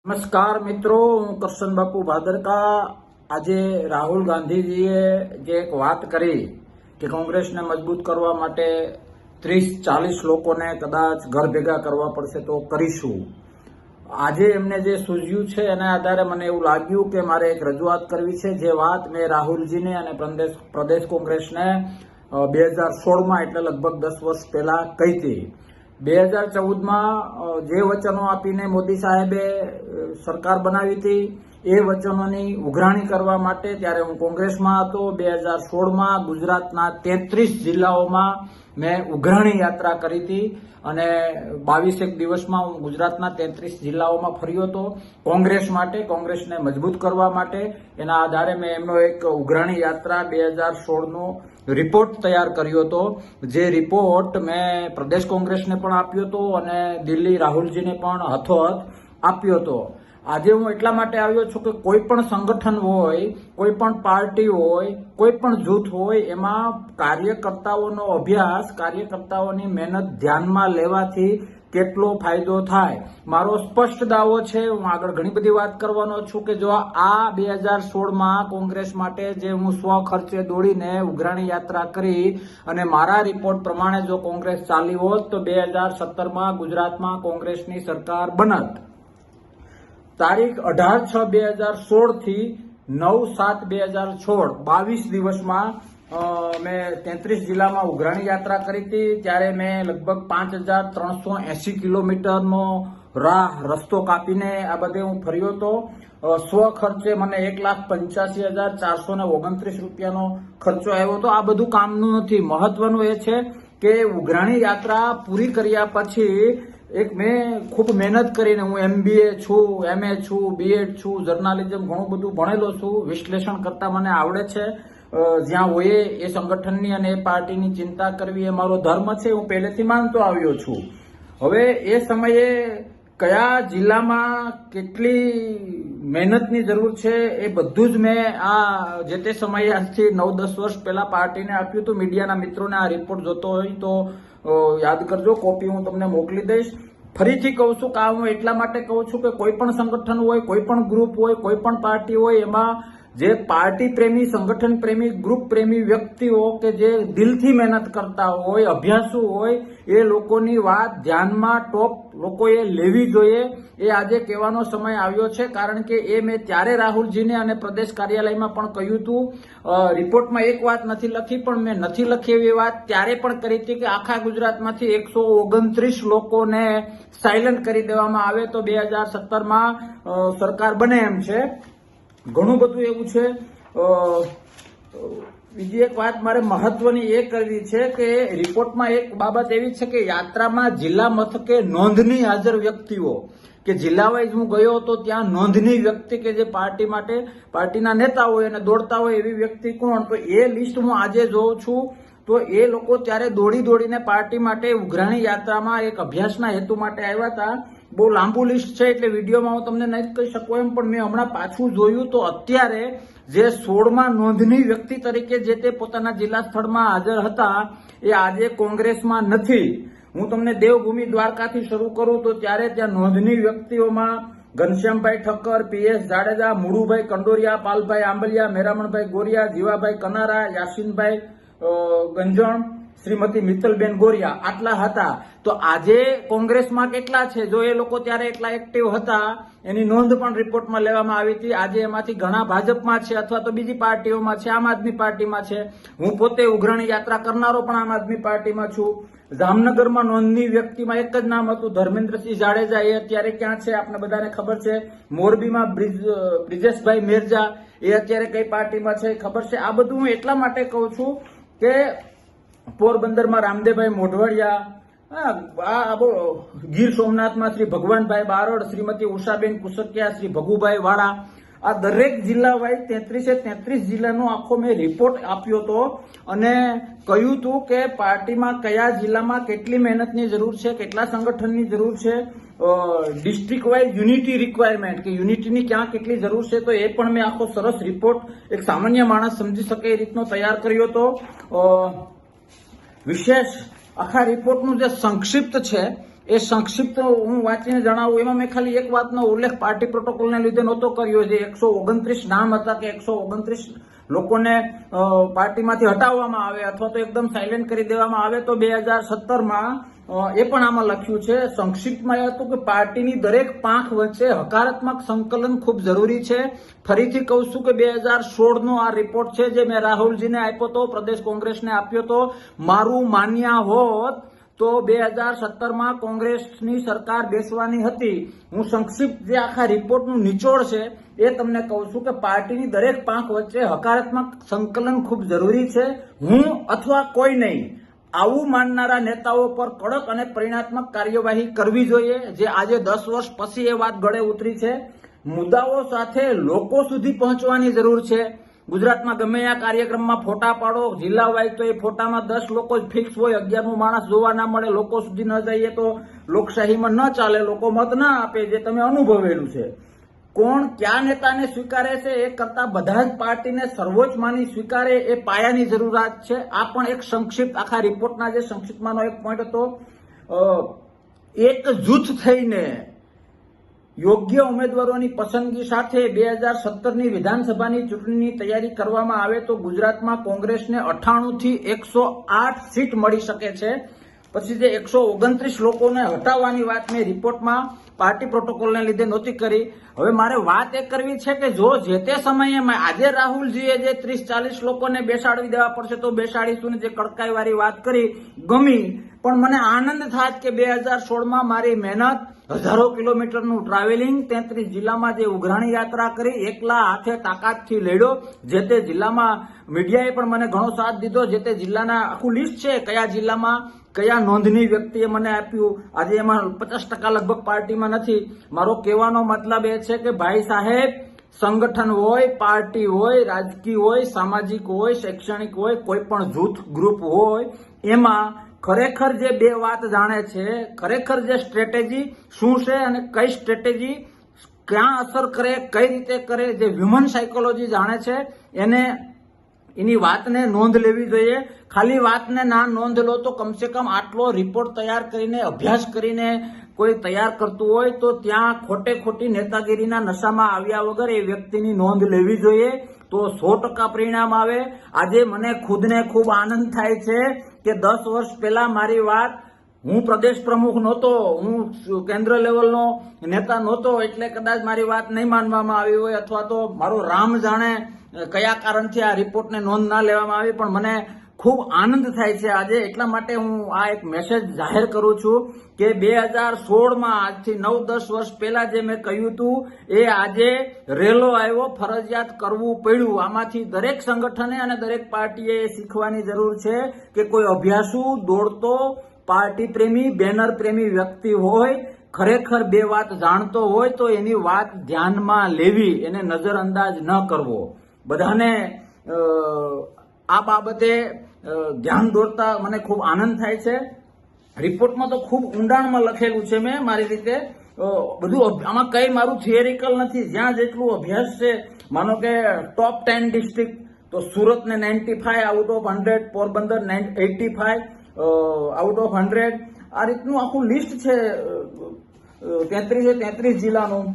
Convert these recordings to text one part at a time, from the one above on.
નમસ્કાર મિત્રો, હું કરશન બાપુ ભાદરકા। આજે રાહુલ ગાંધીજીએ જે એક વાત કરી કે કોંગ્રેસને મજબૂત કરવા માટે 30-40 લોકોને કદાચ ઘર ભેગા કરવા પડશે તો કરીશું। આજે એમને જે સૂઝ્યું છે એના આધારે મને એવું લાગ્યું કે મારે એક રજૂઆત કરવી છે। જે વાત મેં રાહુલજીને અને પ્રદેશ કોંગ્રેસને 2016માં એટલે લગભગ 10 વર્ષ પહેલા કહી હતી। 2014માં જે વચનો આપીને મોદી સાહેબે સરકાર બનાવી હતી એ વચનોની ઉઘરાણી કરવા માટે ત્યારે હું કોંગ્રેસમાં હતો। 2016માં ગુજરાતના 33 જિલ્લાઓમાં મેં ઉઘરાણી યાત્રા કરી હતી અને 22 દિવસમાં હું ગુજરાતના 33 જિલ્લાઓમાં ફર્યો હતો કોંગ્રેસ માટે, કોંગ્રેસને મજબૂત કરવા માટે। એના આધારે મેં એમનો એક ઉઘરાણી યાત્રા 2016નો રિપોર્ટ તૈયાર કર્યો હતો। જે રિપોર્ટ મેં પ્રદેશ કોંગ્રેસને પણ આપ્યો હતો અને દિલ્હી રાહુલજીને પણ હાથોહાથ આપ્યો હતો। આજે હું એટલા માટે આવ્યો છું કે કોઈ પણ સંગઠન હોય, કોઈ પણ પાર્ટી હોય, કોઈ પણ જૂથ હોય, એમાં કાર્યકર્તાઓનો અભ્યાસ, કાર્યકર્તાઓની મહેનત ધ્યાનમાં લેવાથી કેટલો ફાયદો થાય। મારો સ્પષ્ટ દાવો છે, હું આગળ ઘણી બધી વાત કરવાનો છું કે જો આ 2016માં કોંગ્રેસ માટે જે હું સ્વખર્ચે દોડીને ઉઘરાણી યાત્રા કરી અને મારા રિપોર્ટ પ્રમાણે જો કોંગ્રેસ ચાલી હોત તો 2017માં ગુજરાતમાં કોંગ્રેસની સરકાર બનત। તારીખ 18/6/2016 થી 9/7/2016 22 દિવસમાં મેં 33 જિલ્લામાં ઉઘરાણી યાત્રા કરી હતી। ત્યારે મેં લગભગ 5380 કિલોમીટરનો રસ્તો કાપીને આ બધે હું ફર્યો હતો। સ્વ ખર્ચે મને 1,85,429 રૂપિયાનો ખર્ચો આવ્યો હતો। આ બધું કામનું નથી, મહત્વનું એ છે કે ઉઘરાણી યાત્રા પૂરી કર્યા પછી એક મેં ખૂબ મહેનત કરીને, હું MBA છું, MA છું, BEd છું, જર્નાલિઝમ ઘણું બધું ભણેલો છું, વિશ્લેષણ કરતા મને આવડે છે। જ્યાં હોય એ સંગઠનની અને એ પાર્ટીની ચિંતા કરવી એ મારો ધર્મ છે, હું પહેલેથી માનતો આવ્યો છું। હવે એ સમયે કયા જિલ્લામાં કેટલી મહેનતની જરૂર છે એ બધું જ મેં આ જે તે સમયે આજથી 9-10 વર્ષ પહેલા પાર્ટીને આપ્યું હતું। મીડિયાના મિત્રોને આ રિપોર્ટ જોતો હોય તો યાદ કરજો, કોપી હું તમને મોકલી દઈશ। ફરીથી કહું છું કે હું એટલા માટે કહું છું કે કોઈ પણ સંગઠન હોય, કોઈ પણ ગ્રુપ હોય, કોઈ પણ પાર્ટી હોય, એમાં જે પાર્ટી પ્રેમી, સંગઠન પ્રેમી, ગ્રુપ પ્રેમી વ્યક્તિઓ કે જે દિલથી મહેનત કરતા હોય, અભ્યાસુ હોય, એ લોકોની વાત ધ્યાનમાં ટોપ લોકોએ લેવી જોઈએ। એ આજે કહેવાનો સમય આવ્યો છે, કારણ કે એ મેં ત્યારે રાહુલજીને અને પ્રદેશ કાર્યાલયમાં પણ કહ્યું હતું। રિપોર્ટમાં એક વાત નથી લખી, પણ મેં નથી લખી એવી વાત ત્યારે પણ કરી હતી કે આખા ગુજરાતમાંથી 129 લોકોને સાયલન્ટ કરી દેવામાં આવે તો 2017માં સરકાર બને એમ છે। ઘણું બધું એવું છે। બીજી એક વાત મારે મહત્વની એ કરવી છે કે રિપોર્ટમાં એક બાબત એવી છે કે યાત્રામાં જિલ્લા મથકે નોંધની હાજર વ્યક્તિઓ, કે જિલ્લા વાઇઝ હું ગયો હતો ત્યાં નોંધની વ્યક્તિ કે જે પાર્ટી માટે, પાર્ટીના નેતા હોય અને દોડતા હોય એવી વ્યક્તિ કોણ, તો એ લિસ્ટ હું આજે જોઉં છું તો એ લોકો ત્યારે દોડીને પાર્ટી માટે ઉઘરાણી યાત્રામાં એક અભ્યાસના હેતુ માટે આવ્યા હતા। બહુ લાંબુ લિસ્ટ છે એટલે વિડીયોમાં હું તમને નહીં કહી શકું એમ, પણ મેં હમણાં પાછું જોયું તો અત્યારે જે 16માં નોંધની વ્યક્તિ તરીકે જે તે પોતાના જિલ્લા સ્થળમાં હાજર હતા એ આજે કોંગ્રેસમાં નથી। હું તમને દેવભૂમિ દ્વારકાથી શરૂ કરું તો ત્યારે ત્યાં નોંધની વ્યક્તિઓમાં ઘનશ્યામભાઈ ઠક્કર, PS જાડેજા, મુળુભાઈ કંડોરિયા, પાલભાઈ આંબલિયા, મેરામણભાઈ ગોરિયા, જીવાભાઈ કનારા, યાસીનભાઈ ગંજણ, શ્રીમતી મિત્તલબેન ગોરિયા, આટલા હતા। તો આજે કોંગ્રેસમાં કેટલા છે? જો એ લોકો ત્યારે એટલા એક્ટિવ હતા એની નોંધ પણ રિપોર્ટમાં લેવામાં આવી હતી। આજે એમાંથી ઘણા ભાજપમાં છે અથવા તો બીજી પાર્ટીઓમાં છે, આમ આદમી પાર્ટીમાં છે। હું પોતે ઉઘરાણી યાત્રા કરનારો પણ આમ આદમી પાર્ટીમાં છું। જામનગરમાં નોંધની વ્યક્તિમાં એક જ નામ હતું, ધર્મેન્દ્રસિંહ જાડેજા, એ અત્યારે ક્યાં છે આપને બધાને ખબર છે। મોરબીમાં બ્રિજેશભાઈ મેરજા, એ અત્યારે કઈ પાર્ટીમાં છે ખબર છે। આ બધું હું એટલા માટે કહું છું કે પોરબંદરમાં રામદેવભાઈ મોઢવાડિયા, ગીર સોમનાથમાં શ્રી ભગવાનભાઈ બારોડ, શ્રીમતી ઉષાબેન કુસકિયા, શ્રી ભગુભાઈ વાળા, આ દરેક જિલ્લા વાઇઝ 33 જિલ્લાનો આખો મેં રિપોર્ટ આપ્યો હતો અને કહ્યું હતું કે પાર્ટીમાં કયા જિલ્લામાં કેટલી મહેનતની જરૂર છે, કેટલા સંગઠનની જરૂર છે, ડિસ્ટ્રિક્ટ વાઇઝ યુનિટી રિક્વાયરમેન્ટ કે યુનિટીની ક્યાં કેટલી જરૂર છે, તો એ પણ મેં આખો સરસ રિપોર્ટ એક સામાન્ય માણસ સમજી શકે એ રીતનો તૈયાર કર્યો હતો। વિશેષ આખા રિપોર્ટનું જે સંક્ષિપ્ત છે એ સંક્ષિપ્ત હું વાંચીને જણાવું. એમાં મેં ખાલી એક વાતનો ઉલ્લેખ પાર્ટી પ્રોટોકોલને લીધે નહોતો કર્યો. જે 129 નામ હતા કે 129 લોકોને પાર્ટીમાંથી હટાવવામાં આવે અથવા તો એકદમ સાયલેન્ટ કરી દેવામાં આવે, તો 2017માં એ પણ આમાં લખ્યું છે. સંક્ષિપ્તમાં એ હતું કે પાર્ટીની દરેક પાંખ વચ્ચે હકારાત્મક સંકલન ખૂબ જરૂરી છે. ફરીથી કહું છું કે 2016નો આ રિપોર્ટ છે જે મેં રાહુલજીને આપ્યો હતો, પ્રદેશ કોંગ્રેસને આપ્યો હતો. મારું માન્યા હોત તો 2017માં કોંગ્રેસની સરકાર બેસવાની હતી. હું સંક્ષિપ્ત જે આખા રિપોર્ટનું નિચોડ છે એ તમને કહું છું કે પાર્ટીની દરેક પાંખ વચ્ચે હકારાત્મક સંકલન ખૂબ જરૂરી છે. હું અથવા કોઈ નહીં, આવું માનનારા નેતાઓ પર કડક અને પરિણાત્મક કાર્યવાહી કરવી જોઈએ. જે આજે 10 વર્ષ પછી એ વાત ગળે ઉતરી છે. મુદ્દાઓ સાથે લોકો સુધી પહોંચવાની જરૂર છે. ગુજરાતમાં ગમે આ કાર્યક્રમમાં ફોટા પાડો, જિલ્લા વાઇઝ તો એ ફોટામાં 10 લોકો જ ફિક્સ હોય, 11મો માણસ જોવા ના મળે, લોકો સુધી ન જઈએ તો લોકશાહીમાં ન ચાલે, લોકો મત ના આપે, જે તમે અનુભવેલું છે. કોણ કયા નેતાને સ્વીકારે છે એ કરતા બધા જ પાર્ટીને સર્વોચ્ચ માની સ્વીકારે એ પાયાની જરૂરિયાત છે. આ પણ એક સંક્ષિપ્ત આખા રિપોર્ટના જે સંક્ષિપ્તમાંનો એક પોઈન્ટ હતો. એક જૂથ થઈને યોગ્ય ઉમેદવારોની પસંદગી સાથે 2017ની વિધાનસભાની ચૂંટણીની તૈયારી કરવામાં આવે તો ગુજરાતમાં કોંગ્રેસને 98 થી 108 સીટ મળી શકે છે. પછી જે 129 લોકોને હટાવવાની વાત મેં રિપોર્ટમાં પાર્ટી પ્રોટોકોલને લીધે નહોતી કરી. હવે મારે વાત એ કરવી છે કે જો જે તે સમયે આજે રાહુલજીએ જે 30-40 લોકોને બેસાડી દેવા પડશે તો બેસાડીશું ને જે કડકાઈવાળી વાત કરી ગમી, પણ મને આનંદ થાય કે 2016માં મારી મહેનત, હજારો કિલોમીટરનું ટ્રાવેલિંગ, 33 જિલ્લામાં જે ઉઘરાણી યાત્રા કરી, એકલા હાથે તાકાતથી લડ્યો. જે તે જિલ્લામાં મીડિયાએ પણ મને ઘણો સાથ દીધો. જે તે જિલ્લાના આખું લિસ્ટ છે કયા જિલ્લામાં કયા નોંધની વ્યક્તિએ મને આપ્યું. આજે એમાં 50% લગભગ પાર્ટીમાં નથી. મારો કહેવાનો મતલબ એ છે કે ભાઈ સાહેબ, સંગઠન હોય, પાર્ટી હોય, રાજકીય હોય, સામાજિક હોય, શૈક્ષણિક હોય, કોઈ પણ જૂથ ગ્રુપ હોય, એમાં ખરેખર જે બે વાત જાણે છે, ખરેખર જે સ્ટ્રેટેજી શું છે અને કઈ સ્ટ્રેટેજી ક્યાં અસર કરે, કઈ રીતે કરે, જે હ્યુમન સાયકોલોજી જાણે છે એની વાતને નોંધ લેવી જોઈએ. ખાલી વાતને ના નોંધ લો તો કમસે કમ આટલો રિપોર્ટ તૈયાર કરીને, અભ્યાસ કરીને કોઈ તૈયાર કરતું હોય તો ત્યાં ખોટી નેતાગીરીના નશામાં આવ્યા વગર એ વ્યક્તિની નોંધ લેવી જોઈએ, તો 100% પરિણામ આવે. આજે મને ખુદને ખૂબ આનંદ થાય છે કે 10 વર્ષ પહેલા મારી વાત, હું પ્રદેશ પ્રમુખ નહોતો, હું કેન્દ્ર લેવલનો નેતા નહોતો, એટલે કદાચ મારી વાત નહીં માનવામાં આવી હોય અથવા તો મારો રામ જાણે કયા કારણથી આ રિપોર્ટને નોંધ ના લેવામાં આવી. પણ મને ખૂબ આનંદ થાય છે આજે. એટલા માટે હું આ એક મેસેજ જાહેર કરું છું કે 2016માં આજથી 9-10 વર્ષ પહેલા જે મેં કહ્યું હતું એ આજે રેલો આવ્યો, ફરજિયાત કરવું પડ્યું. આમાંથી દરેક સંગઠને અને દરેક પાર્ટીએ શીખવાની જરૂર છે કે કોઈ અભ્યાસુ, દોડતો, પાર્ટી પ્રેમી, બેનર પ્રેમી વ્યક્તિ હોય, ખરેખર બે વાત જાણતો હોય તો એની વાત ધ્યાનમાં લેવી, એને નજરઅંદાજ ન કરવો. બધાને આ બાબતે ધ્યાન દોરતા મને ખૂબ આનંદ થાય છે. રિપોર્ટમાં તો ખૂબ ઊંડાણમાં લખેલું છે મેં મારી રીતે બધું. આમાં કઈ મારું થિયરિકલ નથી. જ્યાં જેટલું અભ્યાસ છે, માનો કે ટોપ 10 ડિસ્ટ્રિક્ટ તો સુરતને 95 out of 100, Porbandar 85 out of 100, આ રીતનું આખું લિસ્ટ છે 33 જિલ્લાનું.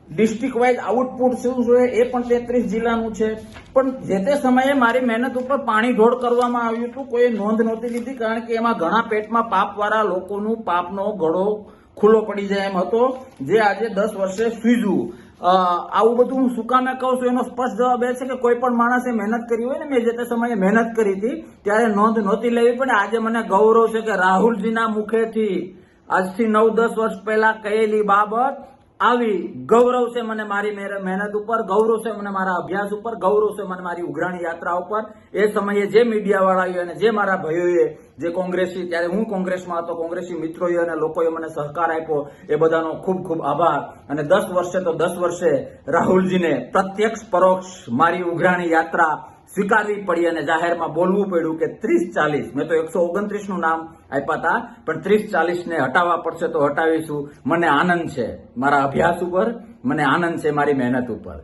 ડિસ્ટ્રિક્ટ વાઇઝ આઉટપુટ શું છે એ પણ 33 જિલ્લાનું છે. પણ જે તે સમયે મારી મહેનત ઉપર પાણી ઢોળ કરવામાં આવ્યું હતું, કોઈ નોંધ નહોતી લીધી, કારણ કે એમાં ઘણા પેટમાં પાપવાળા લોકોનું પાપનો ગળો ખુલ્લો પડી જાય એમ હતો, જે આજે 10 વર્ષે સૂઝ્યું. આવું બધું હું શું કામે કહું છું એનો સ્પષ્ટ જવાબ એ છે કે કોઈ પણ માણસે મહેનત કરી હોય ને, મેં જે તે સમયે મહેનત કરી હતી ત્યારે નોંધ નહોતી લેવી પડે. આજે મને ગૌરવ છે કે રાહુલજીના મુખેથી આજથી 9-10 વર્ષ પહેલા કહેલી બાબત આવી. ગૌરવ છે મને મારી મહેનત ઉપર, ગૌરવ છે મને મારા અભ્યાસ ઉપર, ગૌરવ છે મને મારી ઉઘરાણી યાત્રા ઉપર. એ સમયે જે મીડિયાવાળાઓ અને જે મારા ભાઈઓએ, જે કોંગ્રેસી, ત્યારે હું કોંગ્રેસમાં હતો, કોંગ્રેસી મિત્રોએ અને લોકોએ મને સહકાર આપ્યો, એ બધાનો ખૂબ ખૂબ આભાર. અને 10 વર્ષે તો 10 વર્ષે રાહુલજીને પ્રત્યક્ષ પરોક્ષ મારી ઉઘરાણી યાત્રા સ્વીકારવી પડી અને જાહેરમાં બોલવું પડ્યું કે 30-40, મેં તો 129નું નામ આપ્યા હતા, પણ 30-40 ને હટાવવા પડશે તો હટાવીશું. મને આનંદ છે મારા અભ્યાસ ઉપર, મને આનંદ છે મારી મહેનત ઉપર.